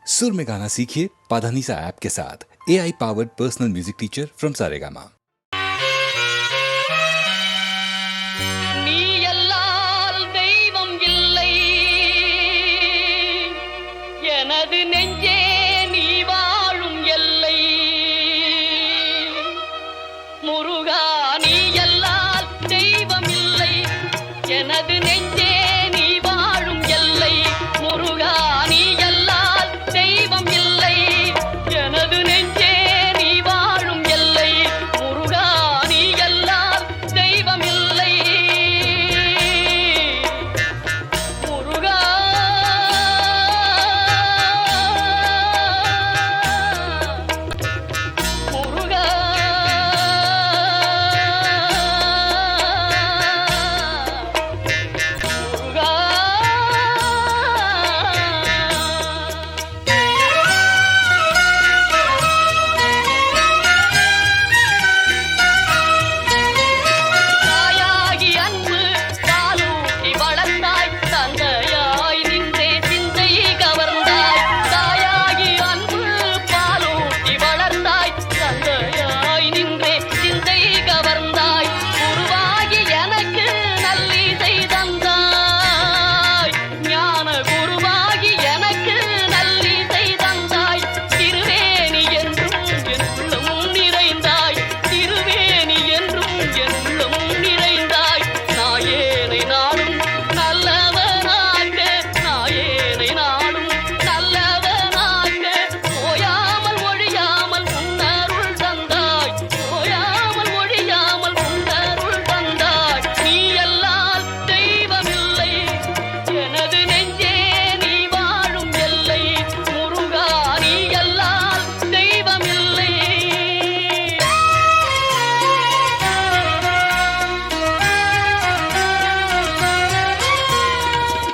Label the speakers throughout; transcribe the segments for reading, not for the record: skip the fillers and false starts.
Speaker 1: सुर में गाना सीखिए पाधानीसा ऐप के साथ। AI powered personal music teacher from Saregama.
Speaker 2: நீ அல்லால் தெய்வம் இல்லை எனது நெஞ்சே நீ வாழும் எல்லை முருகா நீ அல்லால் தெய்வம் இல்லை எனது நெஞ்சே நீ வாழும் எல்லை முருகா நீ அல்லால் தெய்வம் இல்லை எனது நெஞ்சே நீ வாழும் எல்லை முருகா நீ அல்லால் தெய்வம் இல்லை முருகா முருகா தாயாகி அன்பு பாலூட்டி வளர்ந்தாய் தந்தையாய் நின்றே சிந்தை கவர்ந்தாய் தாயாகி அன்பு பாலூட்டி வளர்ந்தாய் தந்தையாய் நின்றே சிந்தை கவர்ந்தாய் குருவாகி எனக்கு நல்லிசை தந்தாய் ஞான குருவாகி எனக்கு நல்லிசை தந்தாய் திருவேணி என்றும் என் உள்ளம் நிறைந்தாய் திருவேணி என்றும் என் உள்ளம் நிறைந்தாய் நாயேனை நாடும் நல்லவனாக நாயேனை நாடும் நல்லவனாக ஓயாமல் ஒழியாமல் உன்னருள் தந்தாய் ஓயாமல் ஒழியாமல் உன்னருள் தந்தாய் நீ அல்லால் தெய்வமில்லை எனது நெஞ்சே நீ வாழும் எல்லை முருகா நீ அல்லால் தெய்வமில்லை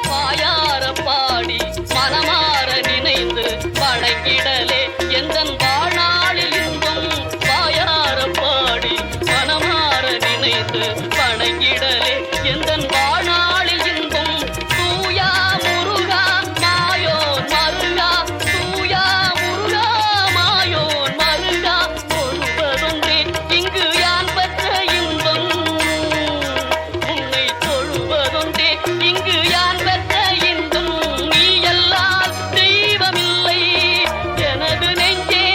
Speaker 2: வாயார பாடி மனமாற நினைந்து வணங்கிடலே எந்தன் வாழ்நாளில் இன்பம் வாயார பாடி மனமாற நினைந்து வணங்கிடலே எந்தன் வாழ்நாளில் இன்பம் தூயா முருகா மாயோன் மருகா தூயா முருகா மாயோன் மருகா தொழுவதொன்றே இங்கு யான் பெற்ற இன்பம் உன்னை தொழுவதொன்றே இங்கு யான் பெற்ற இன்பம் நீ அல்லால் தெய்வமில்லை எனது நெஞ்சே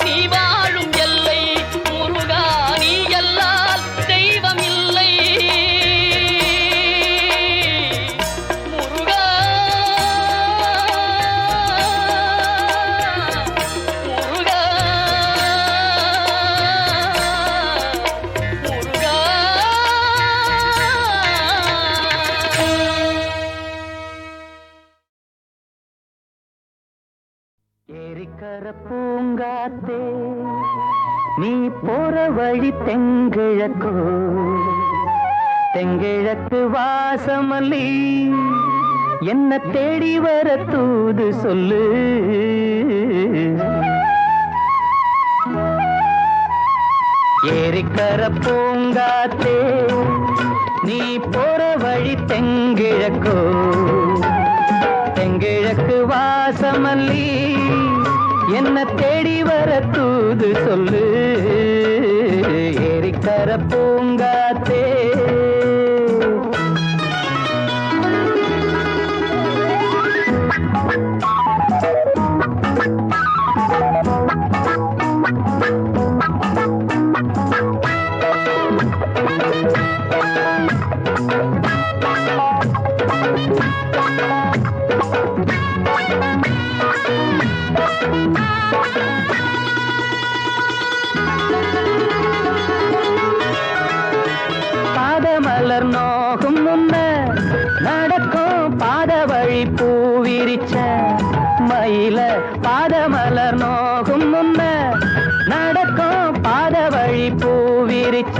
Speaker 2: நீ வாழும் எல்லை முருகா நீ அல்லால் தெய்வமில்லை முருகா முருகா
Speaker 3: ஏரிக்கர பூங்காத்தே நீ போற வழி தெங்கிழக்கோ தெங்கிழக்கு வாசமல்லி என்ன தேடி வர தூது சொல்லு ஏரிக்கர பூங்காத்தே நீ போற வழி தெங்கிழக்கோ தெங்கிழக்கு வாசமல்லி என்ன தேடி வர தூது சொல்லு ஏரிக்கர பூங்காத்தே பாதமலர் நோகும் முன்ன நடக்கும் பாத வழி பூவிரிச்ச மயில பாதமலர் நோகும் முன்ன நடக்கும் பாத வழி பூவிரிச்ச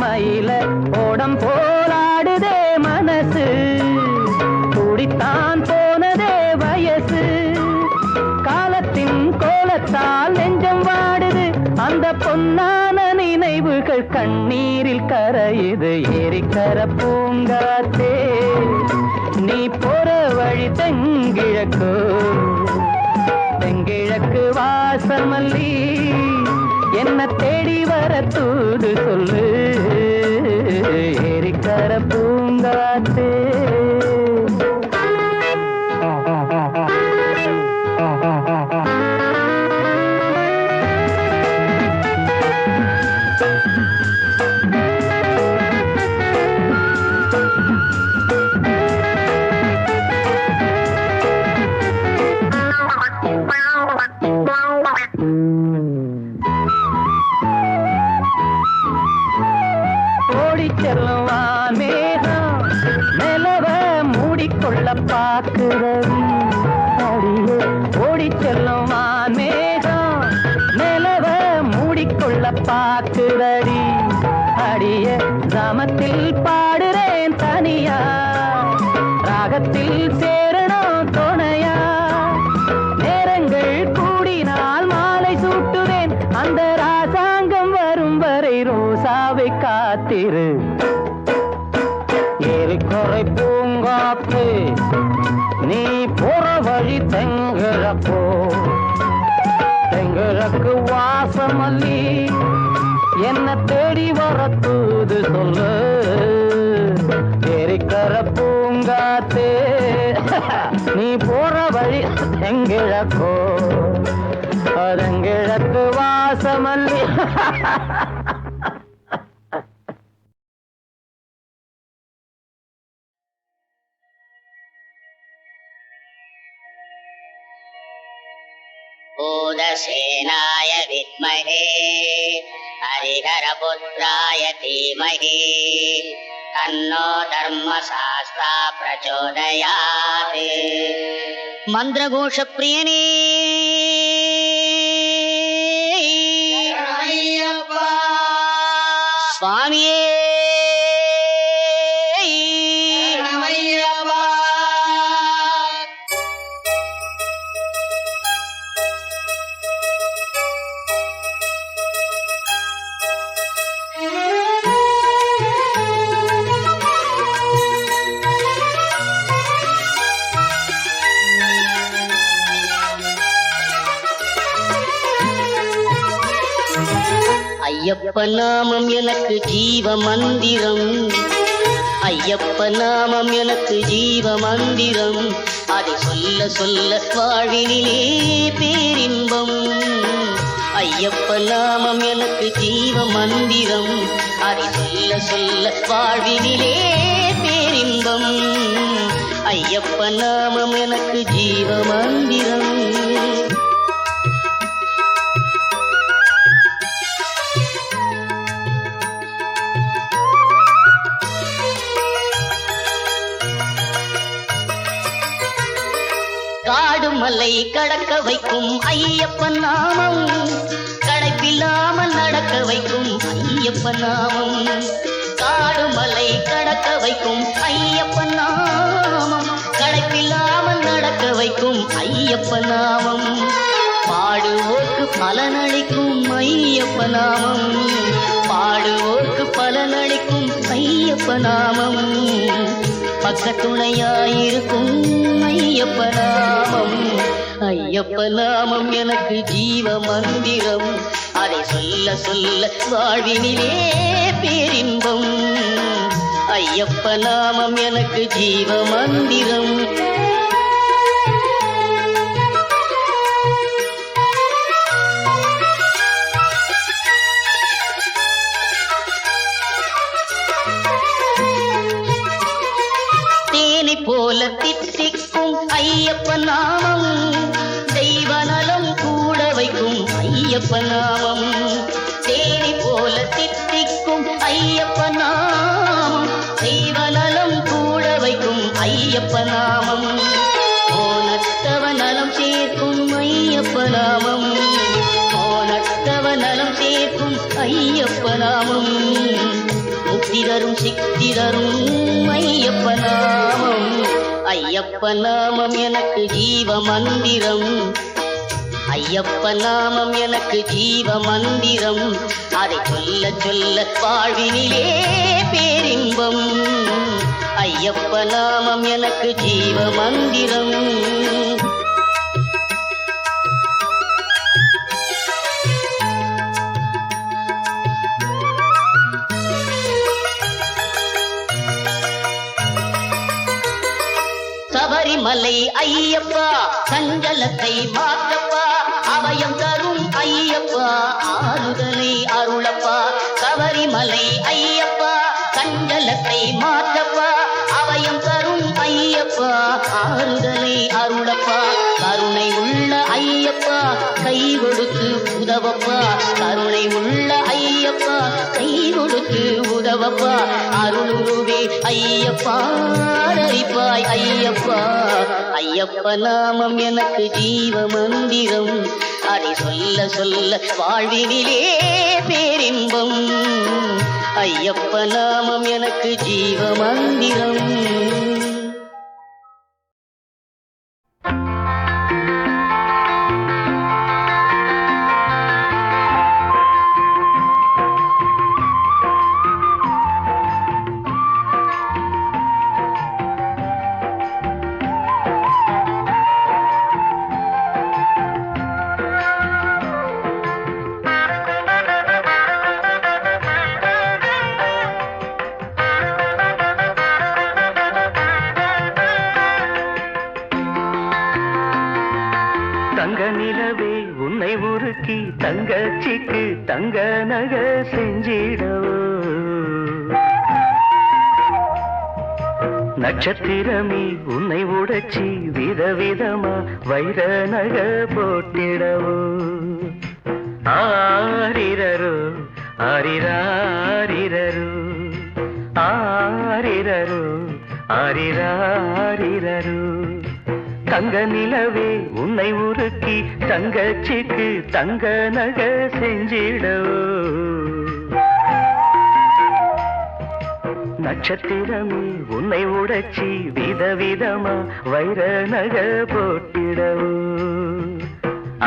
Speaker 3: மயில ஓடம் போலாடுதே மனசு குடித்தான் போனதே வயசு காலத்தின் கோலத்தால் நெஞ்சம் வாடுது அந்த பொன்னான நினைவுகள் கண்ணீரில் கரையுது ஏரிக்கர பூங்காத்தே நீ போற வழி தெங்கிழக்கோ கிழக்கு வாசமல்லி என்ன தேடி வர தூது சொல்லு ஏரிக்கர பூங்காத்தே பாக்குறவி அடியே ஓடி செல்லும் மேகம் நிலவ மூடிக்கொள்ள பாக்குறடி அடிய கிராமத்தில் பாடுறேன் தனியா ராகத்தில் சேரணும் துணையா நேரங்கள் கூடினால் மாலை சூட்டுவேன் அந்த ராசாங்கம் வரும் வரை ரோசாவை காத்திரு ஏரிக்கரை பூங்காத்து நீ போற வழி தெங்கிழக்கு வாசமல்லி என்ன தேடி வர தூது சொல்லு ஏரிக்கர பூங்காத்து நீ போற வழி தெங்கிழக்கு வாசமல்லி
Speaker 4: भूतसेनाय विद्महे हरिहरपुत्राय धीमहि तन्नो धर्मशास्त्रा प्रचोदयात् मन्त्रघोषप्रियने स्वामिये ஐயப்ப நாமம் எனக்கு ஜீவ மந்திரம் ஐயப்ப நாமம் எனக்கு ஜீவ மந்திரம் அதை சொல்ல சொல்ல வாழ்வினிலே பேரின்பம் ஐயப்ப நாமம் எனக்கு ஜீவ மந்திரம் அதை சொல்ல சொல்ல வாழ்வினிலே பேரின்பம் ஐயப்ப நாமம் எனக்கு ஜீவ மந்திரம் காடுமலை கடக்க வைக்கும் ஐயப்ப நாமம் களைப்பில்லாமல் நடக்க வைக்கும் ஐயப்ப நாமம் காடுமலை கடக்க வைக்கும் ஐயப்ப நாமம் களைப்பில்லாமல் நடக்க வைக்கும் ஐயப்ப நாமம் பாடுவோர்க்கு பலனளிக்கும் ஐயப்ப நாமம் பாடுவோர்க்கு பலனளிக்கும் ஐயப்ப நாமம் பக்கத்துணையாயிருக்கும் ஐயப்ப நாமம் ஐயப்ப நாமம் எனக்கு ஜீவ மந்திரம் அதை சொல்ல சொல்ல வாழ்வினிலே பேரின்பம் ஐயப்ப நாமம் எனக்கு ஜீவ மந்திரம் போல தித்திக்கும் ஐயப்ப நாமம் தெய்வ நலம் கூட வைக்கும் ஐயப்ப நாமம் தேனி போல தித்திக்கும் ஐயப்ப நாமம் தெய்வ நலம் கூட வைக்கும் ஐயப்ப நாமம் போனத்தவ நலம் சேர்க்கும் ஐயப்ப நாமம் போனத்தவ நலம் சேர்க்கும் ஐயப்ப நாமம் முக்தி தரும் சித்தி தரும் ஐயப்ப நாமம் ஐயப்ப நாமம் எனக்கு ஜீவ மந்திரம் ஐயப்ப நாமம் எனக்கு ஜீவ மந்திரம் அதை சொல்ல சொல்ல வாழ்வினிலே பேரின்பம் ஐயப்ப நாமம் எனக்கு ஜீவ மந்திரம் சபரிமலை ஐயப்பா சஞ்சலத்தை மாற்றப்பா அபயம் தரும் ஐயப்பா ஆறுதலை அருளப்பா சபரிமலை ஐயப்பா சஞ்சலத்தை மாற்றப்பா அபயம் தரும் ஐயப்பா ஆறுதலை அருளப்பா கருணை உள்ள ஐயப்பா கை கொடுத்து உதவப்பா கருணை உள்ள ஐயப்பா கை கொடுத்து உதவப்பா அருளுருவே ஐயப்பா அரிப்பாய் ஐயப்பா ஐயப்ப நாமம் எனக்கு ஜீவ மந்திரம் அதை சொல்ல சொல்ல வாழ்வினிலே பேரின்பம் ஐயப்ப நாமம் எனக்கு ஜீவ மந்திரம்
Speaker 3: தங்க நிலவே உன்னை உருக்கி தங்கச்சிக்கு தங்க நக செஞ்சிடவோ நட்சத்திரமே உன்னை உடைச்சி விதவிதமா வைர நக போட்டிடவோ ஆரிரரோ ஆரிராரிரரோ ஆரிரரோ ஆரிராரிரரோ தங்க நிலவே உன்னை உருக்கி தங்கச்சிக்கு தங்க நக செஞ்சிடவோ நட்சத்திரமே உன்னை உடைச்சி விதவிதமா வைர நக போட்டிடவோ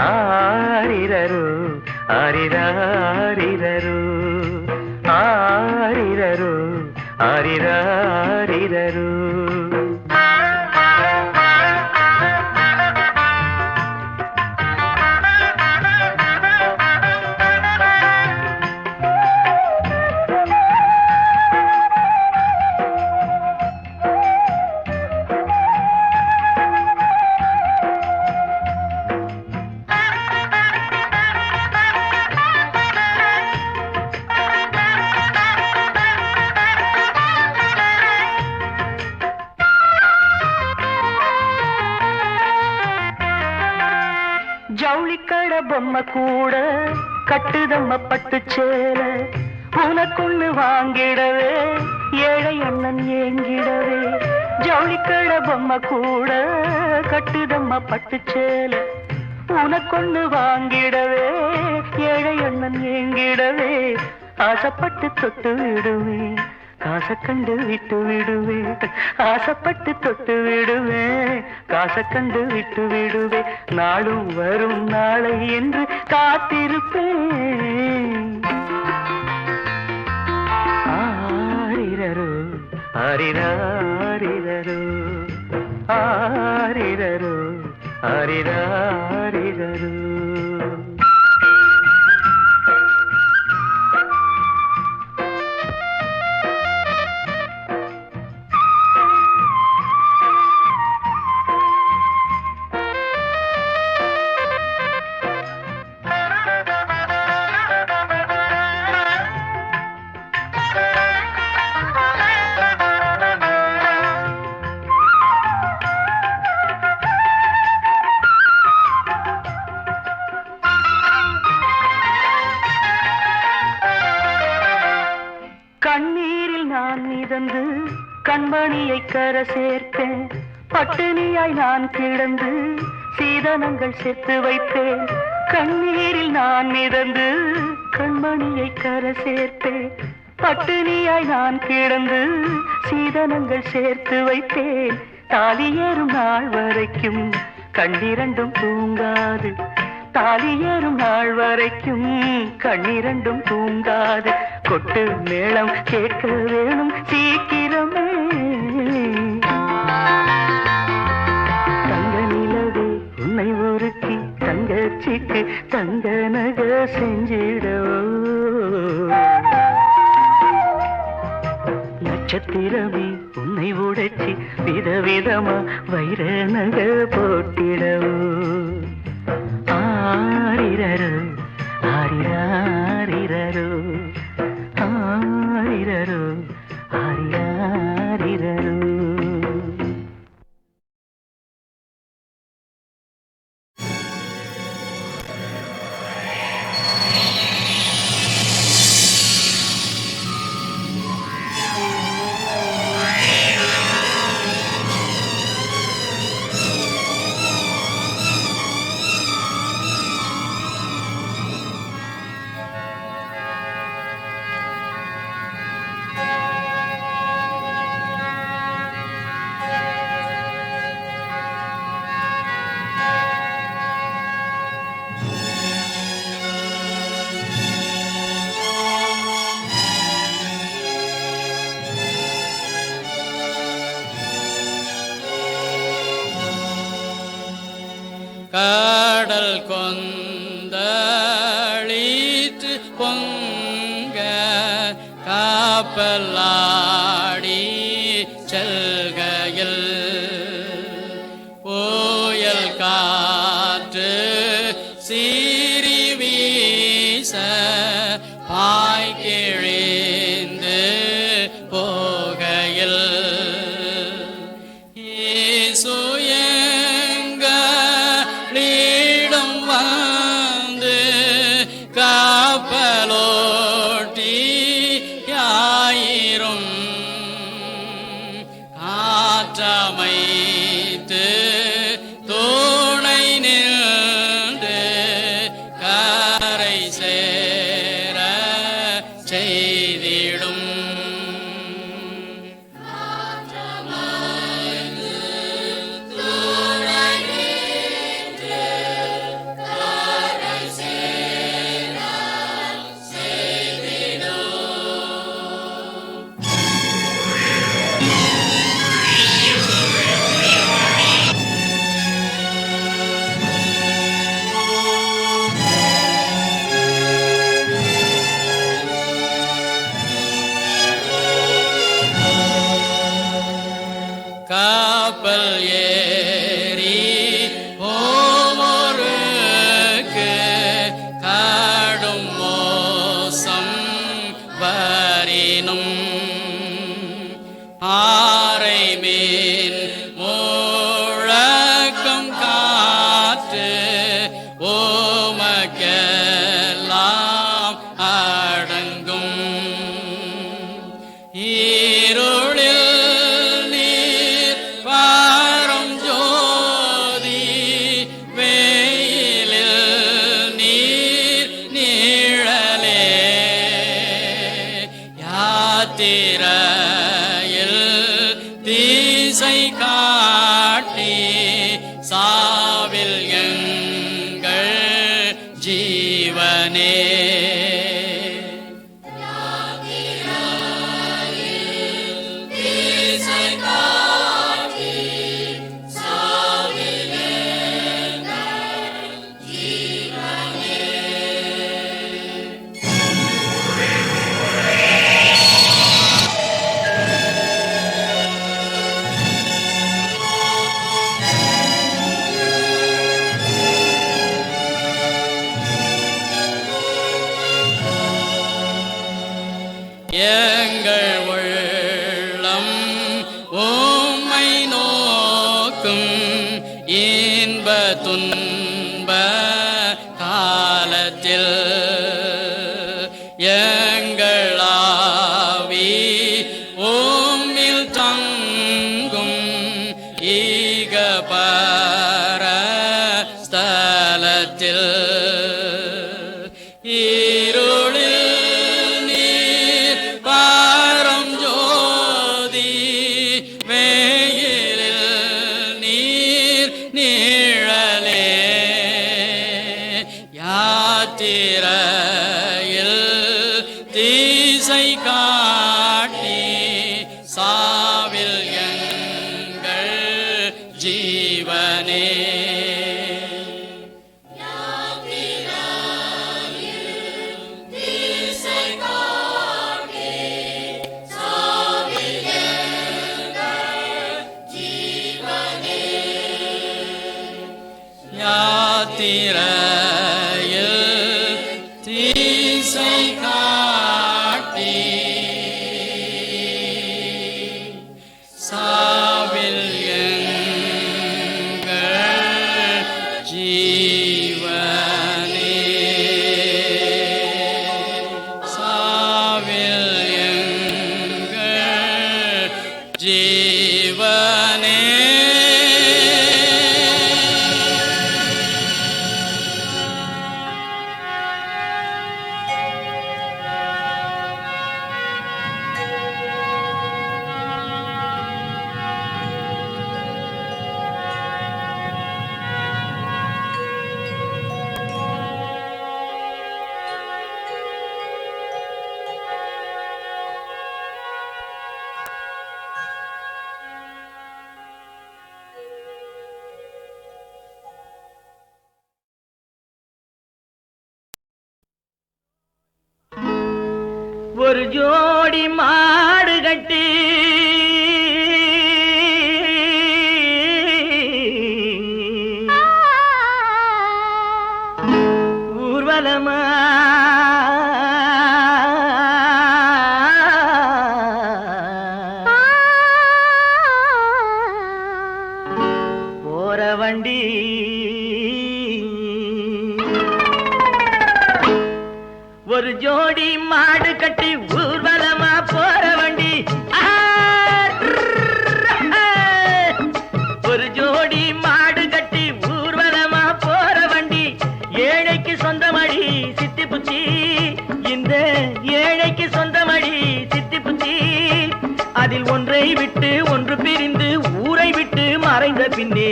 Speaker 3: ஆரிரரோ ஆரிராரிரரோ ஆரிரரோ ஆரிராரிரரோ ஜவுளிக்கட பொம்மை கூட கட்டுதம்ம பட்டு சேல உனக்குன்னு வாங்கிடவே ஏழை அண்ணன் ஏங்கிடவே ஜவுளிக்கட பொம்மை கூட கட்டுதம்ம பட்டு சேல உனக்கொன்னு வாங்கிடவே ஏழை அண்ணன் ஏங்கிடவே ஆசைப்பட்டு தொட்டு விடுவேன் காசை கண்டு விட்டு விடுவேன் ஆசைப்பட்டு தொட்டு விடுவேன் காசை கண்டு விட்டு விடுவேன் நாளும் வரும் நாளை என்று காத்திருப்பேன் ஆரிரரோ ஆரிராரிரரோ ஆரிரரோ ஆரிராரிரரோ கண்ணீரில் நான் மிதந்து கண்மணியை கர சேர்த்தேன் பட்டினியாய் நான் கிடந்து சீதனங்கள் சேர்த்து வைத்தேன் கண்ணீரில் நான் மிதந்து கண்மணியை கர சேர்த்தேன் பட்டினியாய் நான் கிடந்து சீதனங்கள் சேர்த்து வைத்தேன் தாலி ஏறும் நாள் வரைக்கும் கண்ணிரண்டும் தூங்காது தாலி ஏறும் நாள் வரைக்கும் கண்ணிரண்டும் தூங்காது கொட்டு மேளம் கேட்க வேணும் சீக்கிரமே தங்க நிலவே உன்னை உருக்கி தங்கச்சிக்கு தங்க நக செஞ்சிடவோ நட்சத்திரமே உன்னை உன்னை உடைச்சி விதவிதமா வைர நகை போட்டிடவோ ஆரிரரு ஆரிராரிரரு ஆரிரரு ஆரிராரிரரு.
Speaker 5: கடல் கொந்தளித்து பொங்க காப்பலாடி செல்கையில் புயல் காற்று சீறி வீச பாய்கிழிந்து போகையில் கப்பலோட்டி யாயிரும் காற்றமைத்து துணை நின்று கரை சேர செய்திடும் கப்பல் ஏறி ஓமொருக்கு கடும் மோசம் வரினும் ஆரை மீன் முழக்கம் காற்று ஓமக்கெல்லாம் அடங்கும் ஈருளில் திசை காட்டி சாவில் எங்கள் ஜீவனே எங்கள் உள்ளம் உம்மை நோக்கும் இன்ப துன்ப காலத்தில் எங்கள் ஆவி உம்மில் தங்கும் ஈக பர ஸ்தலத்தில் யாத்திரையில் திசை காட்டி சாவில் எங்கள் ஜீவனே திசை காட்டி சாவில் எங்கள் தீசை காட்டி சாவில் எங்கள் ஜீவனே சாவில் எங்கள் ஜீவனே
Speaker 3: ஒரு ஜோடி மாடு கட்டி ஊர்வலமா போற வண்டி ஒரு ஜோடி மாடு கட்டி ஊர்வலமா போற வண்டி ஒரு ஜோடி மாடு கட்டி ஊர்வலமா போற வண்டி ஏழைக்கு சொந்தமடி சித்தி புத்தி இந்த ஏழைக்கு சொந்தமடி சித்தி புத்தி அதில் ஒன்றை விட்டு ஒன்று பிரிந்து ஊரை விட்டு மறைந்த பின்னே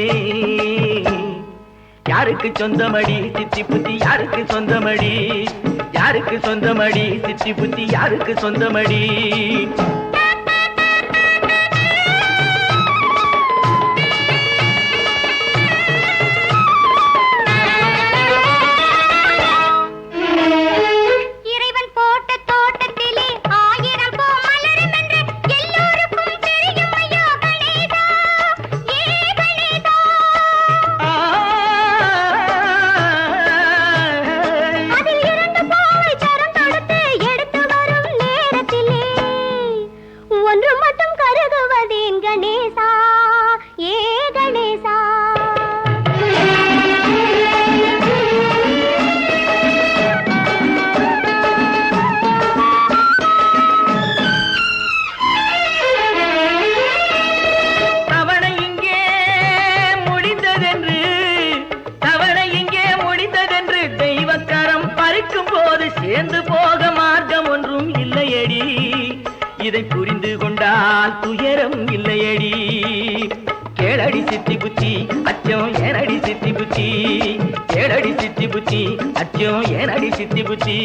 Speaker 3: யாருக்கு சொந்தமடி சித்தி புத்தி யாருக்கு சொந்தமடி யாருக்கு சொந்தமடி சித்தி புத்தி யாருக்கு சொந்தமடி சேர்ந்து போக மார்க்கம் ஒன்றும் இல்லையடி இதை புரிந்து கொண்டால் துயரம் இல்லையடி கேளடி சித்தி புத்தி அச்சம் ஏனடி சித்தி புத்தி கேளடி சித்தி புத்தி அச்சம் ஏனடி சித்தி புத்தி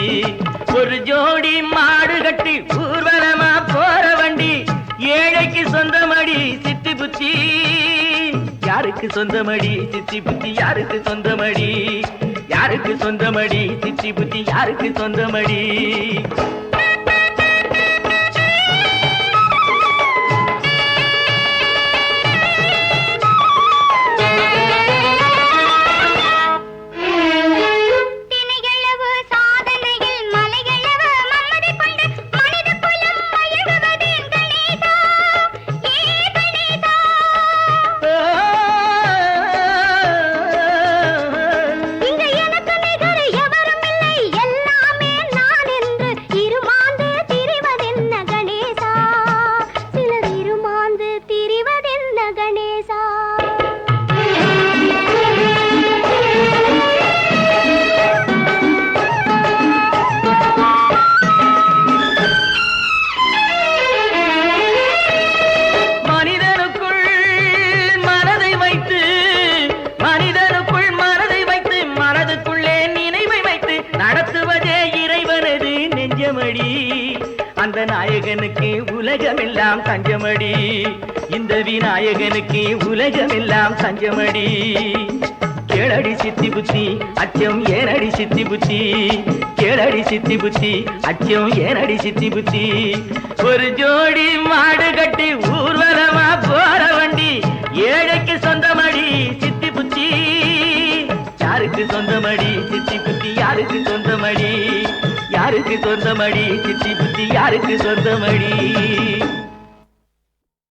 Speaker 3: ஒரு ஜோடி மாடு கட்டி ஊர்வலமா போற வண்டி ஏழைக்கு சொந்தமடி சித்தி புத்தி யாருக்கு சொந்தமடி சித்தி புத்தி யாருக்கு சொந்தமடி யாருக்கு சொந்தமடி சித்தி புத்தி யாருக்கு சொந்தமடி அந்த நாயகனுக்கு உலகமெல்லாம் தஞ்சமடி இந்த விநாயகனுக்கு உலகமெல்லாம் தஞ்சமடி கேளடி சித்தி புத்தி அச்சம் ஏனடி சித்தி புத்தி கேளடி சித்தி புத்தி அச்சம் ஏனடி சித்தி புத்தி ஒரு ஜோடி மாடு கட்டி ஊர்வலமா போற வண்டி ஏழைக்கு சொந்தமடி சித்தி புத்தி யாருக்கு யாருக்கு சொந்தமடி சித்தி புத்தி யாருக்கு சொந்தமடி யாருக்கு சொந்தமடி சித்தி புத்தி யாருக்கு சொந்தமடி